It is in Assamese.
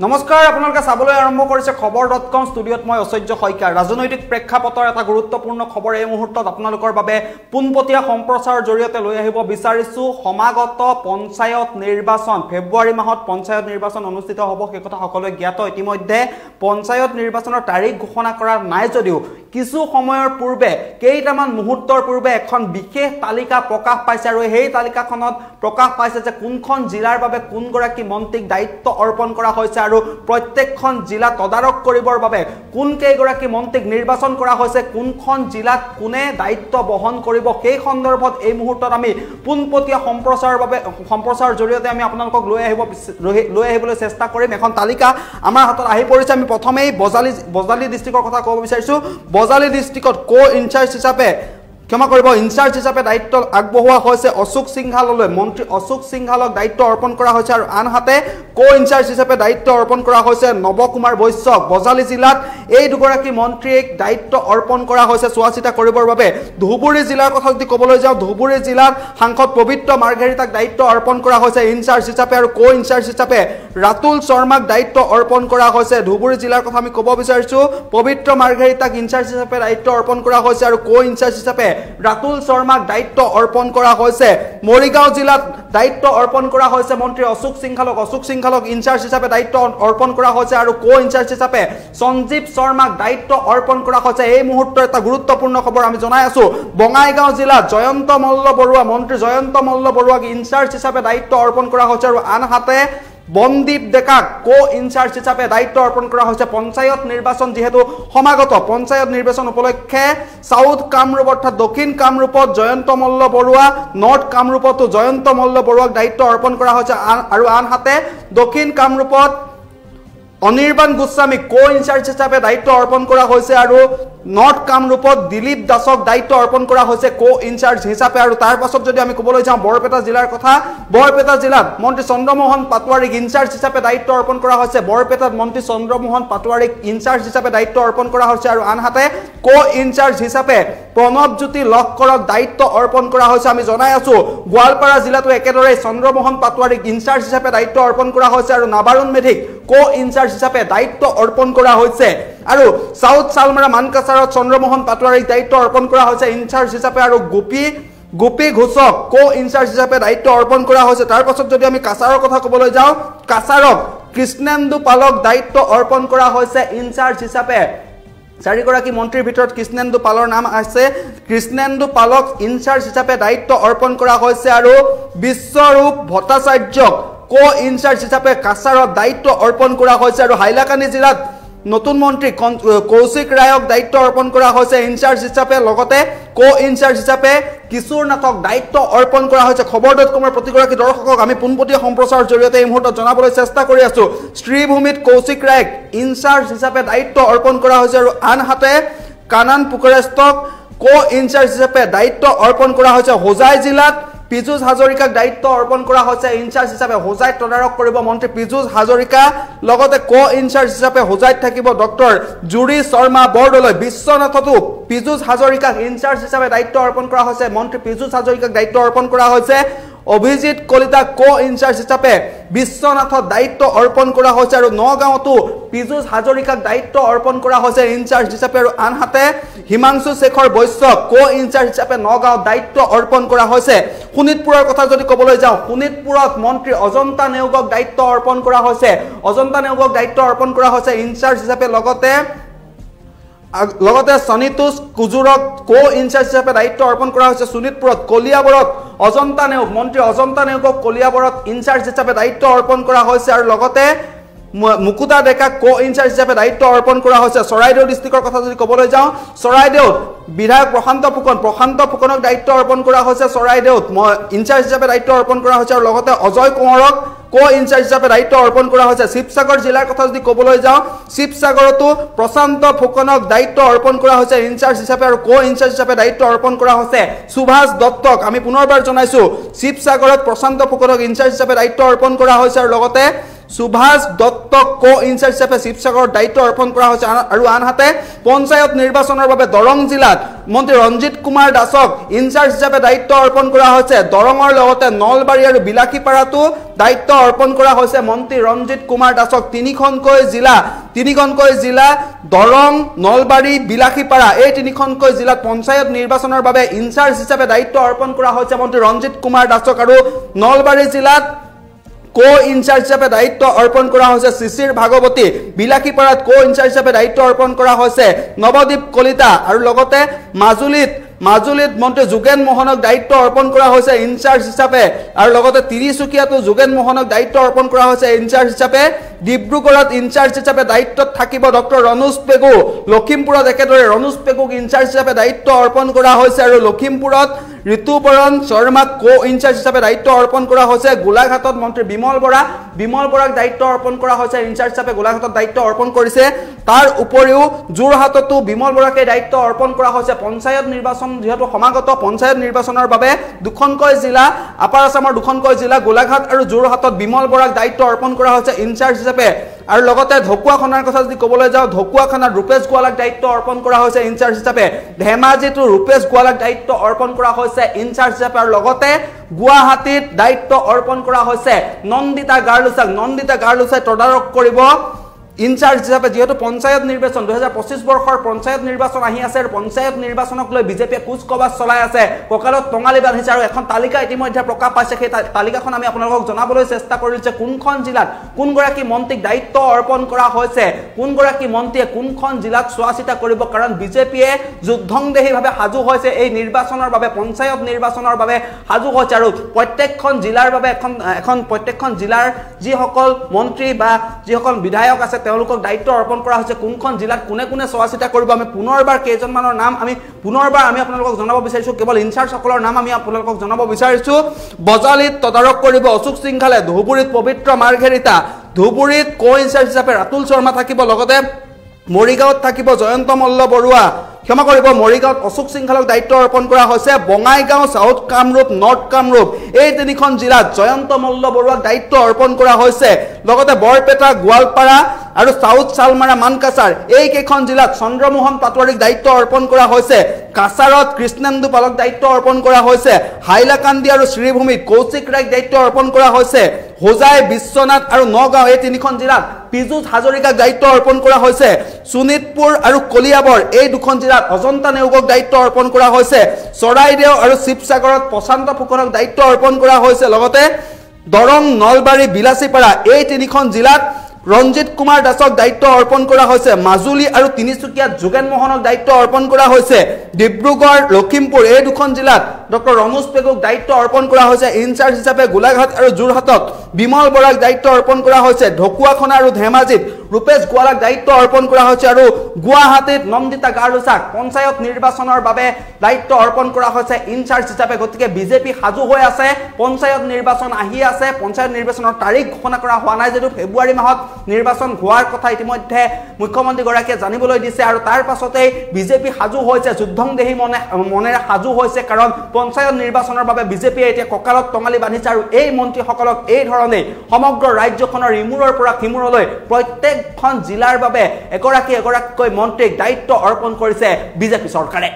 নমস্কাৰ আপোনালোকে চাবলৈ আৰম্ভ কৰিছে খবৰ.com ষ্টুডিঅত মই ঐশ্বৰ্য শইকীয়া ৰাজনৈতিক প্ৰেক্ষাপটৰ এটা গুৰুত্বপূৰ্ণ খবৰ এই মুহূৰ্তত আপোনালোকৰ বাবে পুনপটীয়া সম্প্ৰচাৰৰ জৰিয়তে লৈ আহিব বিচাৰিছো সমাগত পঞ্চায়ত নিৰ্বাচন ফেব্ৰুৱাৰী মাহত পঞ্চায়ত নিৰ্বাচন অনুষ্ঠিত হ'ব সেই কথা সকলোৱে জ্ঞাত ইতিমধ্যে পঞ্চায়ত নিৰ্বাচনৰ তাৰিখ ঘোষণা কৰা নাই যদিও কিছু সময়ৰ পূৰ্বে কেইটামান মুহূৰ্তৰ পূৰ্বে এখন বিশেষ তালিকা প্ৰকাশ পাইছে আৰু এই তালিকাখনত প্ৰকাশ পাইছে যে কোনখন জিলাৰ বাবে কোন গৰাকী মন্ত্ৰীক দায়িত্ব অৰ্পণ কৰা হৈছে আৰু প্ৰত্যেকখন জিলা তদাৰক কৰিবৰ বাবে কোন কেইগৰাকী মন্ত্ৰীক নিৰ্বাচন কৰা হৈছে কোনখন জিলাত কোনে দায়িত্ব বহন কৰিব সেই সন্দৰ্ভত এই মুহূৰ্তত আমি পুনপটীয়া সম্প্ৰচাৰৰ জৰিয়তে আমি আপোনালোকক লৈ আহিবলৈ চেষ্টা কৰিম এখন তালিকা আমাৰ হাতত আহি পৰিছে আমি প্ৰথমেই বজালি ডিষ্ট্ৰিক্টৰ কথা ক'ব বিচাৰিছো বজালি ডিষ্ট্ৰিক্টত ইনচাৰ্জ হিচাপে ক্ষমা কৰিব ইনচাৰ্জ হিচাপে দায়িত্ব আগবঢ়োৱা হৈছে অশোক সিংহাললৈ মন্ত্ৰী অশোক সিংহালক দায়িত্ব অৰ্পণ কৰা হৈছে আৰু আনহাতে ইনচাৰ্জ হিচাপে দায়িত্ব অৰ্পণ কৰা হৈছে নৱকুমাৰ বৈশ্যক বজালি জিলাত এই দুগৰাকী মন্ত্ৰীক দায়িত্ব অৰ্পণ কৰা হৈছে চোৱাচিতা কৰিবৰ বাবে ধুবুৰী জিলাৰ কথা যদি ক'বলৈ যাওঁ ধুবুৰী জিলাত সাংসদ পবিত্ৰ মাৰ্ঘেৰিটাক দায়িত্ব অৰ্পণ কৰা হৈছে ইনচাৰ্জ হিচাপে আৰু ইনচাৰ্জ হিচাপে ৰাতুল শৰ্মাক দায়িত্ব অৰ্পণ কৰা হৈছে ধুবুৰী জিলাৰ কথা আমি ক'ব বিচাৰিছো পবিত্ৰ মাৰ্ঘেৰিটাক ইনচাৰ্জ হিচাপে দায়িত্ব অৰ্পণ কৰা হৈছে আৰু ইনচাৰ্জ হিচাপে ৰাতুল শৰ্মাক দায়িত্ব অৰ্পণ কৰা হৈছে মৰিগাঁও জিলাত দায়িত্ব অৰ্পণ কৰা হৈছে মন্ত্ৰী অশোক সিংহালক ইনচাৰ্জ হিচাপে দায়িত্ব অৰ্পণ কৰা হৈছে আৰু ইনচাৰ্জ হিচাপে সঞ্জীৱ শৰ্মাক দায়িত্ব অৰ্পণ কৰা হৈছে এই মুহূৰ্তৰ এটা গুৰুত্বপূৰ্ণ খবৰ আমি জনাই আছো বঙাইগাঁও জিলাত জয়ন্ত মল্ল বৰুৱা মন্ত্ৰী জয়ন্ত মল্ল বৰুৱাক ইনচাৰ্জ হিচাপে দায়িত্ব অৰ্পণ কৰা হৈছে আৰু আনহাতে বন্দীপ ডেকাক ইনচাৰ্জ হিচাপে দায়িত্ব অৰ্পণ কৰা হৈছে পঞ্চায়ত নিৰ্বাচন যেহেতু সমাগত পঞ্চায়ত নিৰ্বাচন উপলক্ষে সাউথ কামৰূপ অৰ্থাৎ দক্ষিণ কামৰূপত জয়ন্ত মল্ল বৰুৱা নৰ্থ কামৰূপতো জয়ন্ত মল্ল বৰুৱাক দায়িত্ব অৰ্পণ কৰা হৈছে আৰু আনহাতে দক্ষিণ কামৰূপত অনিৰ্বাণ গোস্বামী ইনচাৰ্জ হিচাপে দায়িত্ব অৰ্পণ কৰা হৈছে আৰু নৰ্থ কামৰূপত দিলীপ দাসক দায়িত্ব অৰ্পণ কৰা হৈছে ইনচাৰ্জ হিচাপে আৰু তাৰ পাছত যদি আমি ক'বলৈ যাওঁ বৰপেটা জিলাৰ কথা বৰপেটা জিলাত মন্ত্ৰী চন্দ্ৰমোহন পাটোৱাৰীক ইনচাৰ্জ হিচাপে দায়িত্ব অৰ্পণ কৰা হৈছে বৰপেটাত মন্ত্ৰী চন্দ্ৰমোহন পাটোৱাৰীক ইনচাৰ্জ হিচাপে দায়িত্ব অৰ্পণ কৰা হৈছে আৰু আনহাতে ইনচাৰ্জ হিচাপে প্ৰণৱজ্যোতি লহকৰক দায়িত্ব অৰ্পণ কৰা হৈছে আমি জনাই আছো গোৱালপাৰা জিলাতো একেদৰে চন্দ্ৰমোহন পাটোৱাৰীক ইনচাৰ্জ হিচাপে দায়িত্ব অৰ্পণ কৰা হৈছে আৰু নাবাৰুণ মেধিক ইনচাৰ্জ হিচাপে দায়িত্ব অৰ্পণ কৰা হৈছে আৰু সাউথ সালমাৰা মানকাছাৰত চন্দ্ৰমোহন পাটোৱাৰীক দায়িত্ব অৰ্পণ কৰা হৈছে ইনচাৰ্জ হিচাপে আৰু গোপী ঘোষক ইনচাৰ্জ হিচাপে দায়িত্ব অৰ্পণ কৰা হৈছে তাৰ পাছত যদি আমি কাছাৰৰ কথা ক'বলৈ যাওঁ কাছাৰক কৃষ্ণেন্দু পালক দায়িত্ব অৰ্পণ কৰা হৈছে ইনচাৰ্জ হিচাপে চাৰিগৰাকী মন্ত্ৰীৰ ভিতৰত কৃষ্ণেন্দু পালৰ নাম আছে কৃষ্ণেন্দু পালক ইনচাৰ্জ হিচাপে দায়িত্ব অৰ্পণ কৰা হৈছে আৰু বিশ্বৰূপ ভট্টাচাৰ্যক ইনচাৰ্জ হিচাপে কাছাৰত দায়িত্ব অৰ্পণ কৰা হৈছে আৰু হাইলাকান্দি জিলাত নতুন মন্ত্ৰী কৌশিক ৰায়ক দায়িত্ব অৰ্পণ কৰা হৈছে ইনচাৰ্জ হিচাপে লগতে ইনচাৰ্জ হিচাপে কিশোৰ নাথক দায়িত্ব অৰ্পণ কৰা হৈছে খবৰ.com প্ৰতিগৰাকী দৰ্শকক আমি পুনপটীয়া সম্প্ৰচাৰৰ জৰিয়তে এই মুহূৰ্তত জনাবলৈ চেষ্টা কৰি আছো শ্ৰীভূমিত কৌশিক ৰায়ক ইনচাৰ্জ হিচাপে দায়িত্ব অৰ্পণ কৰা হৈছে আৰু আনহাতে কানান পুকৰেষ্টক ইনচাৰ্জ হিচাপে দায়িত্ব অৰ্পণ কৰা হৈছে হোজাই জিলাত পীযুষ হাজৰিকাক দায়িত্ব অৰ্পণ কৰা হৈছে ইনচাৰ্জ হিচাপে হোজাইত তদাৰক কৰিব মন্ত্ৰী পীযুষ হাজৰিকা লগতে ইনচাৰ্জ হিচাপে হোজাইত থাকিব ডক্টৰ জুৰি শৰ্মা বৰদলৈ বিশ্বনাথতো পীযুষ হাজৰিকাক ইনচাৰ্জ হিচাপে দায়িত্ব অৰ্পণ কৰা হৈছে মন্ত্ৰী পীযুষ হাজৰিকাক দায়িত্ব অৰ্পণ কৰা হৈছে অভিজিৎ কলিতাক ইনচাৰ্জ হিচাপে বিশ্বনাথত দায়িত্ব অৰ্পণ কৰা হৈছে আৰু নগাঁৱতো পীযুষ হাজৰিকাক দায়িত্ব অৰ্পণ কৰা হৈছে ইনচাৰ্জ হিচাপে আৰু আনহাতে হিমাংশু শেখৰ বৈশ্যক ইনচাৰ্জ হিচাপে নগাঁৱত দায়িত্ব অৰ্পণ কৰা হৈছে শোণিতপুৰৰ কথা যদি ক'বলৈ যাওঁ শোণিতপুৰত মন্ত্ৰী অজন্তা নেওগক দায়িত্ব অৰ্পণ কৰা হৈছে ইনচাৰ্জ হিচাপে লগতে সনিতোষ কুজুৰক ইনচাৰ্জ হিচাপে দায়িত্ব অৰ্পণ কৰা হৈছে শোণিতপুৰত কলিয়াবৰত অজন্তা নেওগ মন্ত্ৰী অজন্তা নেওগক কলিয়াবৰত ইনচাৰ্জ হিচাপে দায়িত্ব অৰ্পণ কৰা হৈছে আৰু লগতে মুকুতা ডেকাক ইনচাৰ্জ হিচাপে দায়িত্ব অৰ্পণ কৰা হৈছে চৰাইদেউ ডিষ্ট্ৰিক্টৰ কথা যদি ক'বলৈ যাওঁ চৰাইদেউত বিধায়ক প্ৰশান্ত ফুকনক দায়িত্ব অৰ্পণ কৰা হৈছে চৰাইদেউত ইনচাৰ্জ হিচাপে দায়িত্ব অৰ্পণ কৰা হৈছে আৰু লগতে অজয় কোঁৱৰক ইনচাৰ্জ হিচাপে দায়িত্ব অৰ্পণ কৰা হৈছে শিৱসাগৰ জিলাৰ কথা যদি ক'বলৈ যাওঁ শিৱসাগৰতো প্ৰশান্ত ফুকনক দায়িত্ব অৰ্পণ কৰা হৈছে ইনচাৰ্জ হিচাপে আৰু ইনচাৰ্জ হিচাপে দায়িত্ব অৰ্পণ কৰা হৈছে সুভাষ দত্তক আমি পুনৰবাৰ জনাইছো শিৱসাগৰত প্ৰশান্ত ফুকনক ইনচাৰ্জ হিচাপে দায়িত্ব অৰ্পণ কৰা হৈছে আৰু লগতে সুভাষ দত্তক কো ইনচাৰ্জ হিচাপে শিৱসাগৰৰ দায়িত্ব অৰ্পণ কৰা হৈছে আৰু আনহাতে পঞ্চায়ত নিৰ্বাচনৰ বাবে দৰং জিলাত মন্ত্ৰী ৰঞ্জিত কুমাৰ দাসক ইনচাৰ্জ হিচাপে দায়িত্ব অৰ্পণ কৰা হৈছে দৰঙৰ লগতে নলবাৰী আৰু বিলাসীপাৰাতো দায়িত্ব অৰ্পণ কৰা হৈছে মন্ত্ৰী ৰঞ্জিত কুমাৰ দাসক তিনিখনকৈ জিলা দৰং নলবাৰী বিলাসীপাৰা এই তিনিখনকৈ জিলাত পঞ্চায়ত নিৰ্বাচনৰ বাবে ইনচাৰ্জ হিচাপে দায়িত্ব অৰ্পণ কৰা হৈছে মন্ত্ৰী ৰঞ্জিত কুমাৰ দাসক আৰু নলবাৰী জিলাত কো ইনচাৰ্জ হিচাপে দায়িত্ব অৰ্পণ কৰা হৈছে শিশিৰ ভাগৱতী বিলাসীপাৰাত কো ইনচাৰ্জ হিচাপে দায়িত্ব অৰ্পণ কৰা হৈছে নৱদীপ কলিতা আৰু লগতে মাজুলীত মন্ত্ৰী যোগেন মোহনক দায়িত্ব অৰ্পণ কৰা হৈছে ইনচাৰ্জ হিচাপে আৰু লগতে তিনিচুকীয়াতো যোগেন মোহনক দায়িত্ব অৰ্পণ কৰা হৈছে ইনচাৰ্জ হিচাপে ডিব্ৰুগড়ত ইনচাৰ্জ হিচাপে দায়িত্বত থাকিব ডক্টৰ ৰনোজ পেগু লখিমপুৰত একেদৰে ৰনোজ পেগুক ইনচাৰ্জ হিচাপে দায়িত্ব অৰ্পণ কৰা হৈছে আৰু লখিমপুৰত ঋতুপৰণ শৰ্মাক কো ইনচাৰ্জ হিচাপে দায়িত্ব অৰ্পণ কৰা হৈছে গোলাঘাটত মন্ত্ৰী বিমল বৰাক দায়িত্ব অৰ্পণ কৰা হৈছে ইনচাৰ্জ হিচাপে গোলাঘাটত দায়িত্ব অৰ্পণ কৰিছে তাৰ উপৰিও যোৰহাটতো বিমল বৰাকে দায়িত্ব অৰ্পণ কৰা হৈছে পঞ্চায়ত নিৰ্বাচন যেহেতু সমাগত পঞ্চায়ত নিৰ্বাচনৰ বাবে দুখনকৈ জিলা আপাৰ আসামৰ দুখনকৈ জিলা গোলাঘাট আৰু যোৰহাটত বিমল বৰাক দায়িত্ব অৰ্পণ কৰা হৈছে ইনচাৰ্জ হিচাপে আৰু লগতে ঢকুৱাখানাৰ কথা যদি ক'বলৈ যাওঁ ঢকুৱাখানাত ৰূপেশ গোৱালাক দায়িত্ব অৰ্পণ কৰা হৈছে ইনচাৰ্জ হিচাপে ধেমাজিতো ৰূপেশ গোৱালাক দায়িত্ব অৰ্পণ কৰা হৈছে ইনচাৰ্জ হিচাপে আৰু লগতে গুৱাহাটীত দায়িত্ব অৰ্পণ কৰা হৈছে নন্দিতা গাৰ্লুচাই তদাৰক কৰিব ইনচাৰ্জ হিচাপে যেহেতু পঞ্চায়ত নিৰ্বাচন 2025 বৰ্ষৰ পঞ্চায়ত নিৰ্বাচন আহি আছে আৰু পঞ্চায়ত নিৰ্বাচনক লৈ বিজেপিয়ে কুচকবাজ চলাই আছে কঁকালত টঙালি বান্ধিছে আৰু এখন তালিকা ইতিমধ্যে প্ৰকাশ পাইছে সেই তালিকাখন আমি আপোনালোকক জনাবলৈ চেষ্টা কৰিছো কোনখন জিলাত কোনগৰাকী মন্ত্ৰীক দায়িত্ব অৰ্পণ কৰা হৈছে কোনগৰাকী মন্ত্ৰীয়ে কোনখন জিলাত চোৱা চিতা কৰিব কাৰণ বিজেপিয়ে যুদ্ধংদেহীভাৱে সাজু হৈছে এই নিৰ্বাচনৰ বাবে পঞ্চায়ত নিৰ্বাচনৰ বাবে সাজু হৈছে আৰু প্ৰত্যেকখন জিলাৰ বাবে প্ৰত্যেকখন জিলাৰ যিসকল মন্ত্ৰী বা যিসকল বিধায়ক আছে তেওঁলোকক দায়িত্ব অৰ্পণ কৰা হৈছে কোনখন জিলাত কোনে চোৱা চিতা কৰিব আমি পুনৰবাৰ কেইজনমানৰ নাম আমি আপোনালোকক জনাব বিচাৰিছো কেৱল ইনচাৰ্জ সকলৰ নাম আমি আপোনালোকক জনাব বিচাৰিছো বজালিত তদাৰক কৰিব অশোক সিংঘালে ধুবুৰীত পবিত্ৰ মাৰ্ঘেৰিটা ধুবুৰীত কো ইনচাৰ্জ হিচাপে ৰাতুল শৰ্মা থাকিব লগতে মৰিগাঁৱত থাকিব জয়ন্ত মল্ল বৰুৱা ক্ষমা কৰিব মৰিগাঁৱত অশোক সিংঘালক দায়িত্ব অৰ্পণ কৰা হৈছে বঙাইগাঁও সাউথ কামৰূপ নৰ্থ কামৰূপ এই তিনিখন জিলাত জয়ন্ত মল্ল বৰুৱাক দায়িত্ব অৰ্পণ কৰা হৈছে লগতে বৰপেটা গোৱালপাৰা আৰু সাউথ চালমাৰা মানকাছাৰ এই কেইখন জিলাত চন্দ্ৰমোহন পাটোৱাৰীক দায়িত্ব অৰ্পণ কৰা হৈছে কাছাৰত কৃষ্ণেন্দু পালক দায়িত্ব অৰ্পণ কৰা হৈছে হাইলাকান্দি আৰু শ্ৰীভূমিত কৌশিক ৰায়ক দায়িত্ব অৰ্পণ কৰা হৈছে হোজাই বিশ্বনাথ আৰু নগাঁও এই তিনিখন জিলাত পীযুষ হাজৰিকাক দায়িত্ব অৰ্পণ কৰা হৈছে শোণিতপুৰ আৰু কলিয়াবৰ এই দুখন জিলাত অজন্তা নেওগক দায়িত্ব অৰ্পণ কৰা হৈছে চৰাইদেউ আৰু শিৱসাগৰত প্ৰশান্ত ফুকনক দায়িত্ব অৰ্পণ কৰা হৈছে লগতে দৰং নলবাৰী বিলাসীপাৰা এই তিনিখন জিলাত ৰঞ্জিত কুমাৰ দাসক দায়িত্ব অৰ্পণ কৰা হৈছে মাজুলী আৰু তিনিচুকীয়াত যোগেন মোহনক দায়িত্ব অৰ্পণ কৰা হৈছে ডিব্ৰুগড় লখিমপুৰ এই দুখন জিলাত ডক্টৰ ৰনোজ পেগুক দায়িত্ব অৰ্পণ কৰা হৈছে ইনচাৰ্জ হিচাপে গোলাঘাট আৰু যোৰহাটত বিমল বৰাক দায়িত্ব অৰ্পণ কৰা হৈছে ঢকুৱাখানা আৰু ধেমাজিত ৰূপেশ গোৱালাক দায়িত্ব অৰ্পণ কৰা হৈছে আৰু গুৱাহাটীত নন্দিতা গাৰ্লুচাক পঞ্চায়ত নিৰ্বাচনৰ বাবে দায়িত্ব অৰ্পণ কৰা হৈছে ইনচাৰ্জ হিচাপে গতিকে বিজেপি সাজু হৈ আছে পঞ্চায়ত নিৰ্বাচন আহি আছে পঞ্চায়ত নিৰ্বাচনৰ তাৰিখ ঘোষণা কৰা হোৱা নাই যদিও ফেব্ৰুৱাৰী মাহত নিৰ্বাচন হোৱাৰ কথা ইতিমধ্যে মুখ্যমন্ত্ৰীগৰাকীয়ে জানিবলৈ দিছে আৰু তাৰ পাছতেই বিজেপি সাজু হৈছে যুদ্ধংদেহী মনেৰে সাজু হৈছে কাৰণ পঞ্চায়ত নিৰ্বাচনৰ বাবে বিজেপিয়ে এতিয়া কঁকালত টঙালি বান্ধিছে আৰু এই মন্ত্ৰীসকলক এই ধৰণে সমগ্ৰ ৰাজ্যখনৰ ইমূৰৰ পৰা সিমূৰলৈ প্ৰত্যেকখন জিলাৰ বাবে এগৰাকীকৈ মন্ত্ৰীক দায়িত্ব অৰ্পণ কৰিছে বিজেপি চৰকাৰে